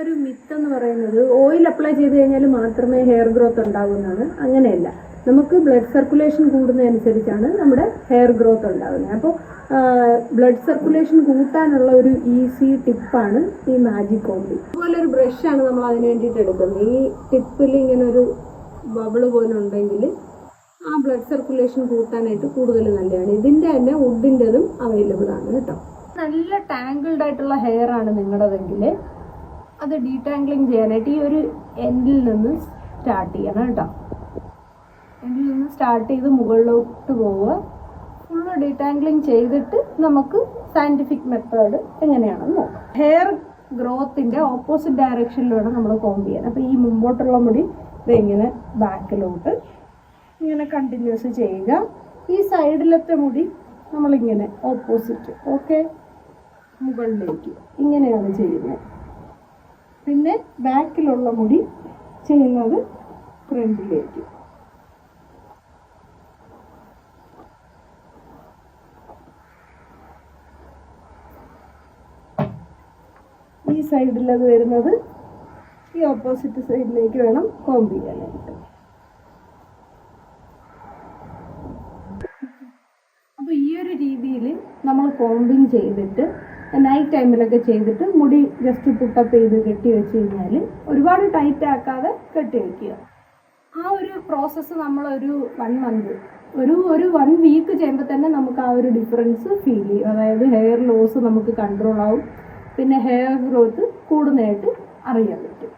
ഒരു മിത്ത് എന്ന് പറയുന്നത് ഓയിൽ അപ്ലൈ ചെയ്ത് കഴിഞ്ഞാൽ മാത്രമേ ഹെയർ ഗ്രോത്ത് ഉണ്ടാകുന്നതാണ്. അങ്ങനെയല്ല, നമുക്ക് ബ്ലഡ് സർക്കുലേഷൻ കൂടുന്നതനുസരിച്ചാണ് നമ്മുടെ ഹെയർ ഗ്രോത്ത് ഉണ്ടാകുന്നത്. അപ്പോൾ ബ്ലഡ് സർക്കുലേഷൻ കൂട്ടാനുള്ള ഒരു ഈസി ടിപ്പാണ് ഈ മാജിക് കോംബി. അതുപോലെ ഒരു ബ്രഷാണ് നമ്മൾ അതിന് വേണ്ടിയിട്ട് എടുക്കുന്നത്. ഈ ടിപ്പിൽ ഇങ്ങനെ ഒരു ബബിള് പോലെ ഉണ്ടെങ്കിൽ ആ ബ്ലഡ് സർക്കുലേഷൻ കൂട്ടാനായിട്ട് കൂടുതൽ നല്ലതാണ്. ഇതിൻ്റെ തന്നെ വുഡിൻ്റെതും അവൈലബിൾ ആണ് കേട്ടോ. നല്ല ടാങ്കിൾഡ് ആയിട്ടുള്ള ഹെയർ ആണ് നിങ്ങളുടെതെങ്കിൽ അത് ഡീടാംഗ്ലിങ് ചെയ്യാനായിട്ട് ഈ ഒരു എൻഡിൽ നിന്ന് സ്റ്റാർട്ട് ചെയ്യണം കേട്ടോ. എൻഡിൽ നിന്ന് സ്റ്റാർട്ട് ചെയ്ത് മുകളിലോട്ട് പോവുക. ഫുള്ള് ഡീടാംഗ്ലിങ് ചെയ്തിട്ട് നമുക്ക് സയൻറ്റിഫിക് മെത്തേഡ് എങ്ങനെയാണെന്ന് നോക്കാം. ഹെയർ ഗ്രോത്തിൻ്റെ ഓപ്പോസിറ്റ് ഡയറക്ഷനിൽ വേണം നമ്മൾ കോംബ് ചെയ്യാൻ. അപ്പോൾ ഈ മുമ്പോട്ടുള്ള മുടി ഇതെങ്ങനെ ബാക്കിലോട്ട് ഇങ്ങനെ കണ്ടിന്യൂസ് ചെയ്യുക. ഈ സൈഡിലത്തെ മുടി നമ്മളിങ്ങനെ ഓപ്പോസിറ്റ് മുകളിലേക്ക് ഇങ്ങനെയാണ് ചെയ്യുന്നത്. പിന്നെ ബാക്കിലുള്ള മുടി ചെയ്യുന്നത് ഫ്രണ്ടിലേക്ക്. ഈ സൈഡിലത് വരുന്നത് ഈ ഓപ്പോസിറ്റ് സൈഡിലേക്ക് വേണം കോംബ് ചെയ്യാനായിട്ട്. അപ്പോൾ ഈ ഒരു രീതിയിൽ നമ്മൾ കോംബിങ് ചെയ്തിട്ട് നൈറ്റ് ടൈമിലൊക്കെ ചെയ്തിട്ട് മുടി ജസ്റ്റ് പുട്ടപ്പ് ചെയ്ത് കെട്ടി വെച്ച് കഴിഞ്ഞാൽ ഒരുപാട് ടൈറ്റ് ആക്കാതെ കെട്ടി വയ്ക്കുക. ആ ഒരു പ്രോസസ്സ് നമ്മളൊരു 1 മന്ത് ഒരു 1 വീക്ക് ചെയ്യുമ്പോൾ തന്നെ നമുക്ക് ആ ഒരു ഡിഫറൻസ് ഫീൽ ചെയ്യും. അതായത് ഹെയർ ലോസ് നമുക്ക് കൺട്രോൾ ആവും. പിന്നെ ഹെയർ ഗ്രോത്ത് കൂടുന്നതായിട്ട് അറിയാൻ പറ്റും.